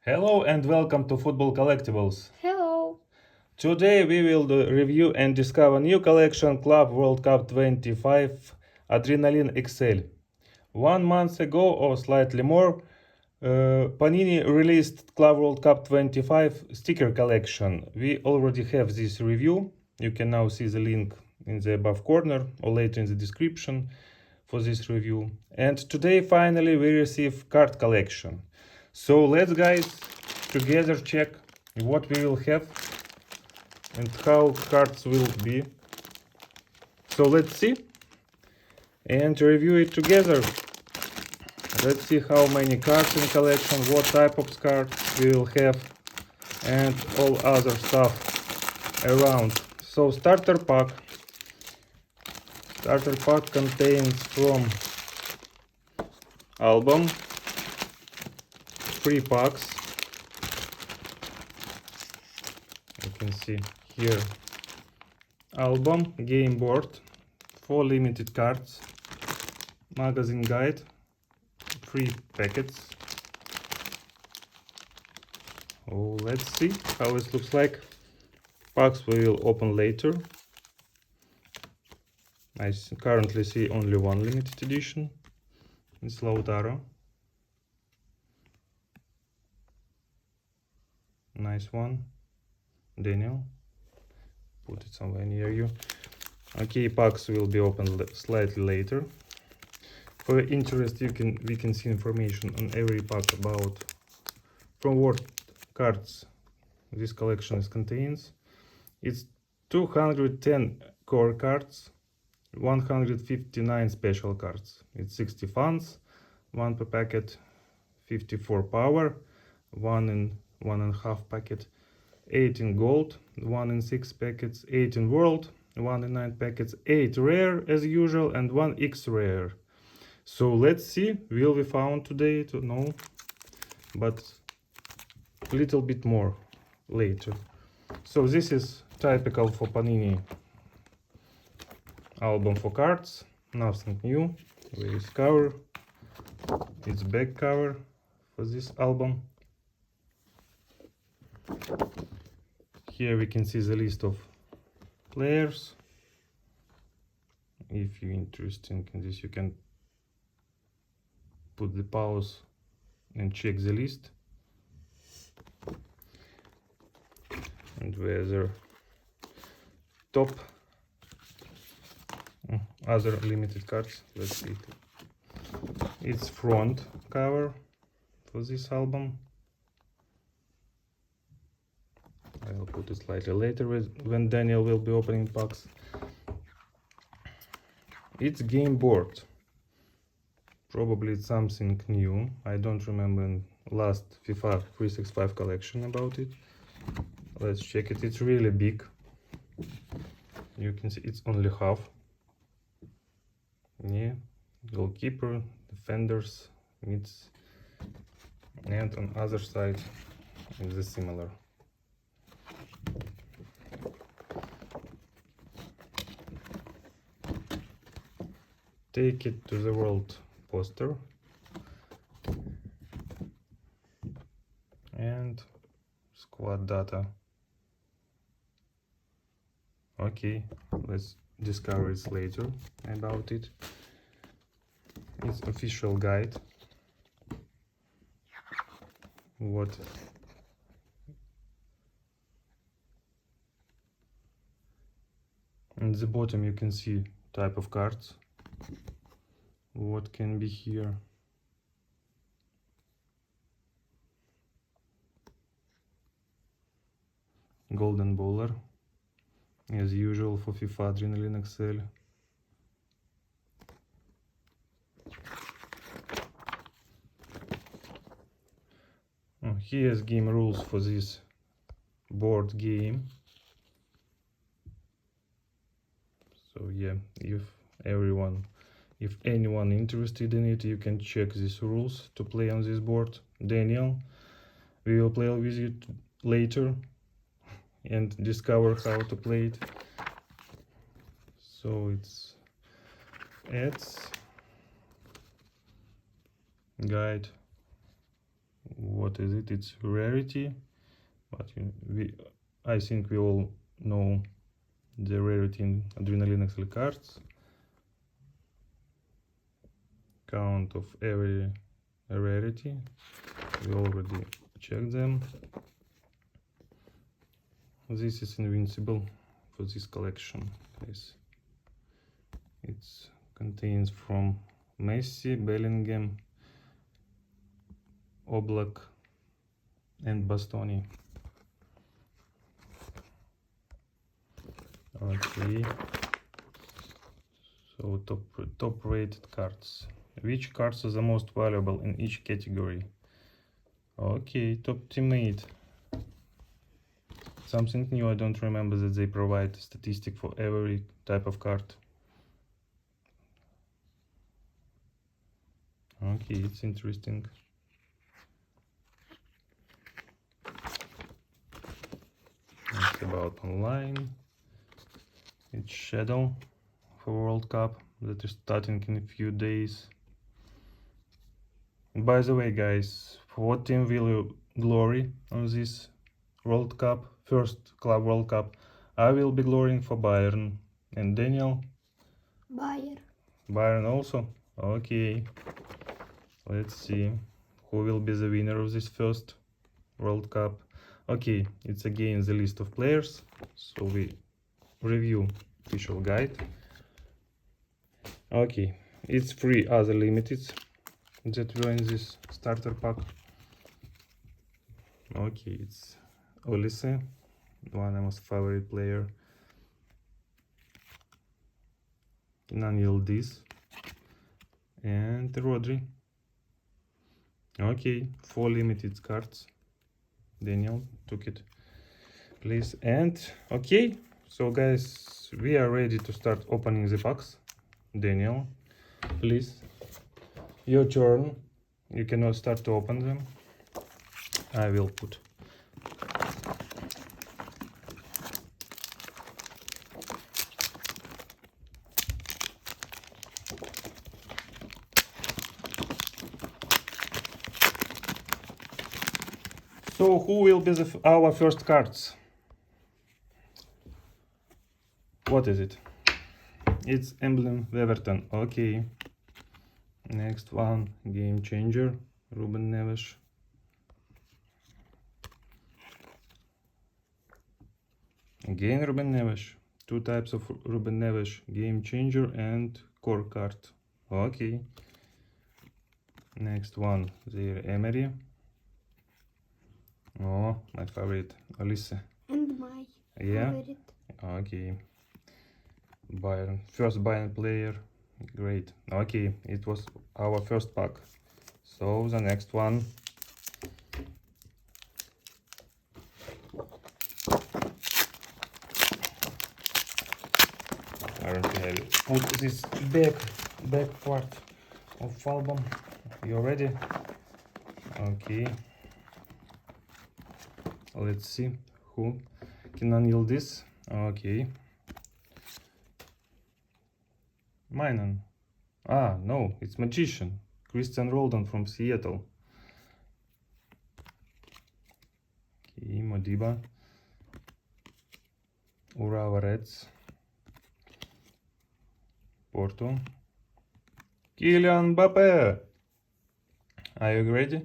Hello and welcome to Football Collectibles. Hello. Today we will review and discover new collection Club World Cup 25 Adrenalyn XL. 1 month ago or slightly more, Panini released Club World Cup 25 sticker collection. We already have this review. You can now see the link in the above corner or later in the description for this review. And today finally we receive card collection. So let's guys together check what we will have and how cards will be. So let's see and review it together. Let's see how many cards in collection, what type of cards we will have, and all other stuff around. So starter pack. Starter pack contains from album 3 packs. You can see here album, game board, 4 limited cards, magazine guide, 3 packets. Oh, let's see how it looks like. Packs we will open later. I currently see only one limited edition. It's Lautaro. Nice one. Daniel. Put it somewhere near you. Okay, packs will be opened slightly later. For interest, we can see information on every pack about from what cards this collection contains. It's 210 core cards, 159 special cards. It's 60 funds, 1 per packet, 54 power, 1 in 1.5 packet, 8 in gold, 1 in 6 packets, 8 in world, 1 in 9 packets, 8 rare as usual, and 1 X rare. So let's see, will we found today to know, but a little bit more later. So this is typical for Panini album for cards, nothing new. Where is cover? It's back cover for this album. Here we can see the list of players. If you're interested in this, you can put the pause and check the list. And where the top other limited cards. Let's see. It's front cover for this album. I will put it slightly later when Daniel will be opening packs. It's game board. Probably it's something new. I don't remember in last FIFA 365 collection about it. Let's check it. It's really big. You can see it's only half. Yeah, goalkeeper, defenders, and on other side it's similar. Take it to the world poster and squad data. Okay, let's discover it later about it. It's official guide. What at the bottom you can see type of cards. What can be here? Golden Baller, as usual for FIFA Adrenalyn XL. Oh, here's game rules for this board game. So yeah, if anyone interested in it, you can check these rules to play on this board. Daniel, we will play with you later and discover how to play it. So it's ads, guide, what is it? It's rarity, but I think we all know the rarity in AdrenalynXl cards. Count of every rarity, we already checked them. This is invincible for this collection, guys. It contains from Messi, Bellingham, Oblak and Bastoni. Okay, so top rated cards. Which cards are the most valuable in each category? Okay, top teammate. Something new, I don't remember that they provide a statistic for every type of card. Okay, it's interesting. It's about online. It's Shadow for World Cup that is starting in a few days. By the way, guys, for what team will you glory on this World Cup, first Club World Cup? I will be glorying for Bayern. And Daniel? Bayern. Bayern also? Okay. Let's see who will be the winner of this first World Cup. Okay, it's again the list of players. So we review official guide. Okay, it's 3 other limiteds that were in this starter pack. Okay, it's Olise, one of my most favorite player. Yildiz and Rodri. Okay, 4 limited cards. Daniel took it, please. And okay, so guys, we are ready to start opening the packs. Daniel, please, your turn. You can now start to open them. I will put so who will be our first cards? What is it? It's Emblem Weverton. Okay. Next one, Game Changer, Ruben Neves. Again Ruben Neves. 2 types of Ruben Neves, Game Changer and Core card. Okay. Next one, Zaire Emery. Oh, my favorite, Olise. And my favorite. Okay. Bayern, first Bayern player. Great. Okay, it was our first pack. So the next one. Currently I will put this back part of album. You ready? Okay. Let's see who can unveil this. Okay. Minan. Ah, no, it's Magician. Christian Roldan from Seattle. Okay, Modiba. Urawa Reds. Porto. Kylian Mbappe. Are you ready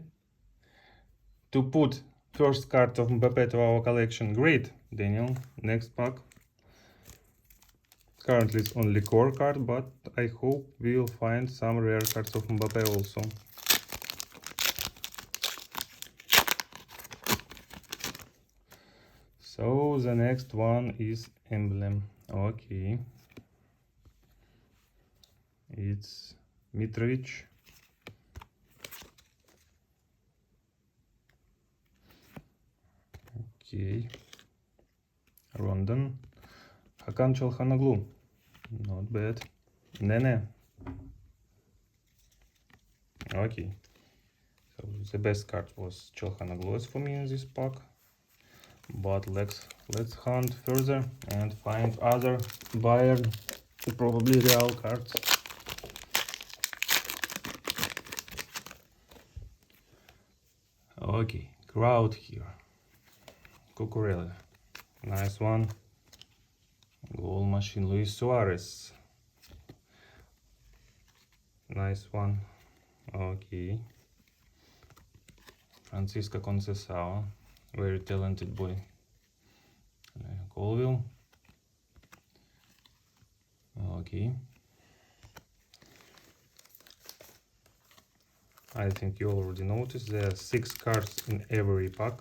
to put first card of Mbappe to our collection? Great, Daniel. Next pack. Currently it's only core card, but I hope we will find some rare cards of Mbappe also. So the next one is Emblem. Okay. It's Mitrovic. Okay. Rondon. Hakan Çalhanoğlu. Not bad. Nene. Okay. So the best card was Çalhanoğlu for me in this pack. But let's hunt further and find other Bayern, probably Real cards. Okay, crowd here. Cucurella. Nice one. Goal machine. Luis Suarez. Nice one. Okay. Francisco Conceição. Very talented boy. Colville. Okay. I think you already noticed there are 6 cards in every pack.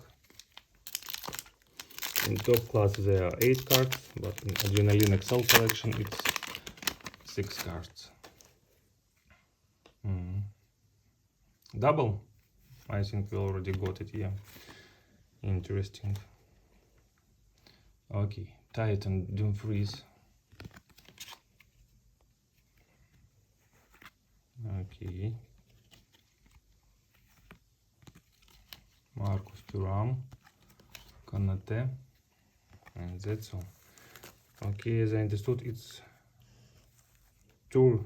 In top class there are 8 cards, but in adrenalynxl collection it's 6 cards. Double? I think we already got it, yeah. Interesting. Okay, Titan Dumfries. Okay. Marcus Thuram, Kanate, and that's all. Okay, as I understood, it's two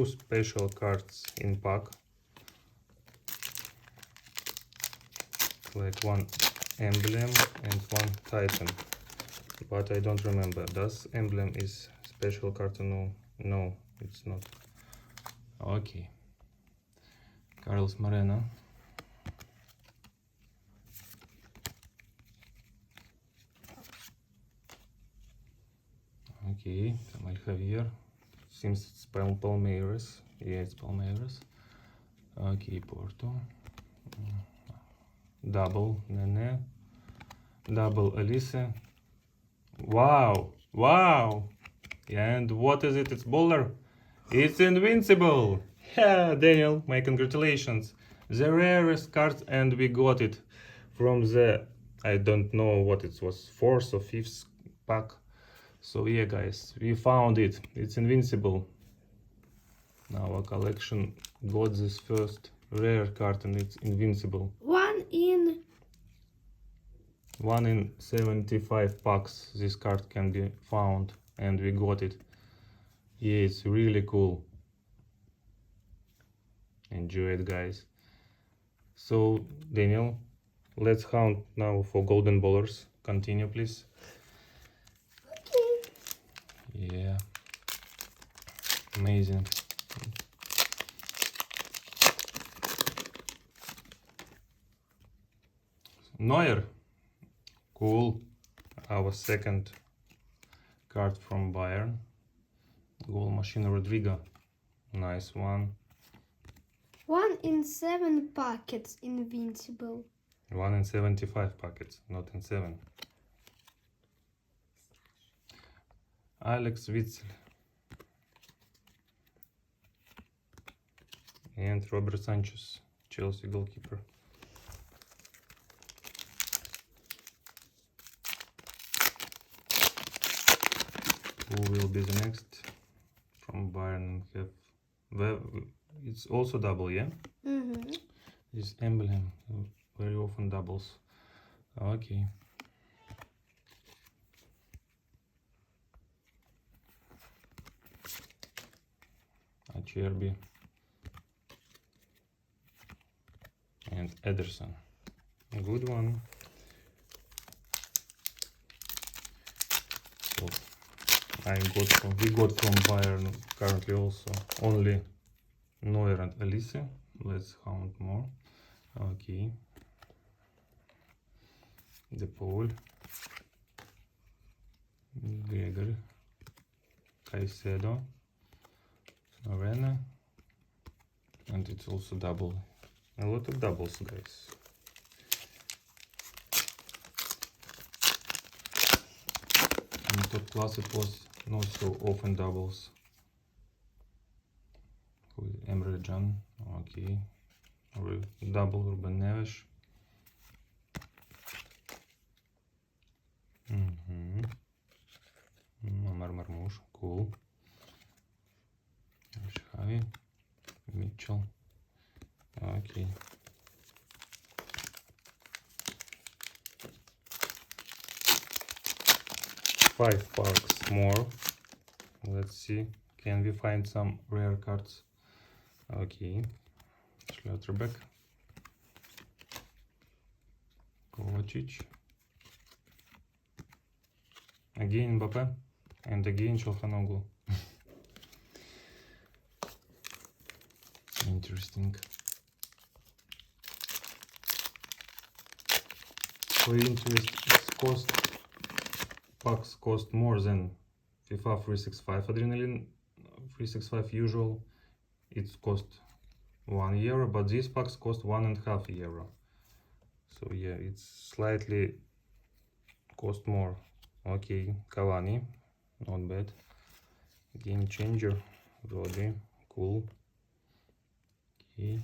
special cards in pack. Like one emblem and one Titan. But I don't remember. Does emblem is special card or no? No, it's not. Okay. Carlos Moreno. Okay, Kamal Javier. Seems it's Palmeiras. Yeah, it's Palmeiras. Okay, Porto. Double Nene. Double Elise. Wow! Wow! And what is it? It's Baller. It's Invincible! Yeah, Daniel, my congratulations. The rarest card, and we got it from the, I don't know what it was, 4th or 5th pack. So yeah, guys, we found it. It's Invincible. Our collection got this first rare card, and it's Invincible. 1 in 75 packs this card can be found, and we got it. Yeah, it's really cool. Enjoy it, guys. So, Daniel, let's hunt now for golden ballers. Continue, please. Okay. Yeah. Amazing. Neuer. Cool. Our second card from Bayern. Goal machine Rodrigo. Nice one. 1 in 7 packets Invincible. 1 in 75 packets, not in 7. Alex Witzel. And Robert Sanchez, Chelsea goalkeeper. Who will be the next from Bayern? It's also double, yeah? This emblem very often doubles. Okay. Acerbi and Ederson. Good one. So we got from Bayern currently also only Neuer and Elise. Let's count more. Okay. De Paul, Gregory, Caicedo, Arena, and it's also double. A lot of doubles, guys. In top class it was not so often doubles. With Emre Can, okay. Double Ruben Neves. Omar Marmoush, cool. Xavi, Mitchell, okay. Five packs more. Let's see, can we find some rare cards? Okay, Schlotterbeck. Kovacic. Again Mbappe. And again Çalhanoğlu. Interesting. For interest, packs cost more than FIFA 365 Adrenalyn 365 usual. It's cost €1, but these packs cost €1.5. So yeah, it's slightly cost more. Okay, Cavani, not bad. Game changer, Rodri, cool. Okay.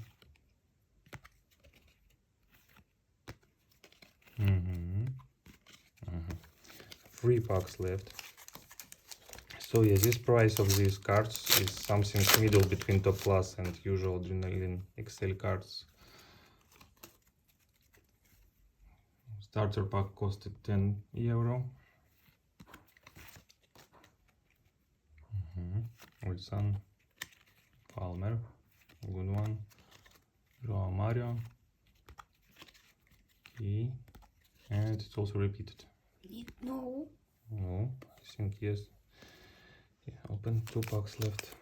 Three packs left. So yeah, this price of these cards is something middle between top class and usual Adrenalyn XL cards. Starter pack costed €10. Wilson, Palmer, good one. Joao Mario. Okay, and it's also repeated. No. No, I think yes. Yeah, open, 2 packs left.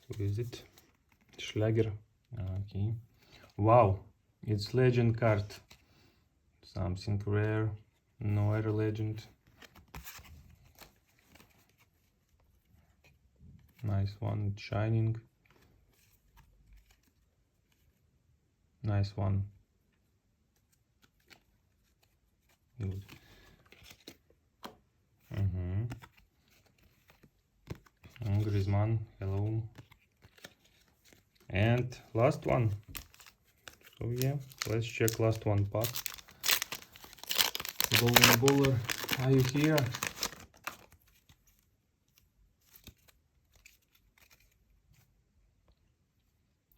Who is it? Schlager. Okay. Wow, it's legend card. Something rare. No other legend. Nice one, shining. Nice one. Good. Griezmann, hello. And last one. So yeah, let's check last one pack. Golden Baller, are you here?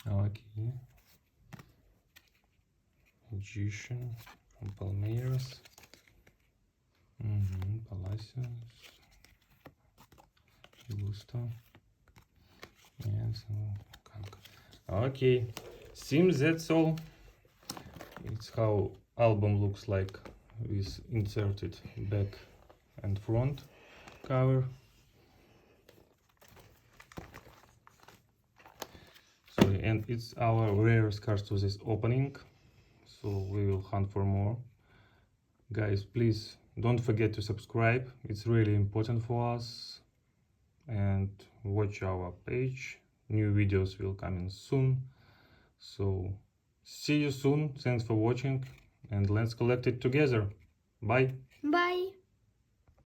Okay. Magician from Palmeiras. Palacios. Gusto. And okay. Seems that's all. It's how album looks like with inserted back and front cover. Sorry, and it's our rarest cards to this opening, so we will hunt for more. Guys, please don't forget to subscribe, it's really important for us, and watch our page. New videos will come in soon, so see you soon. Thanks for watching, and let's collect it together. Bye. Bye.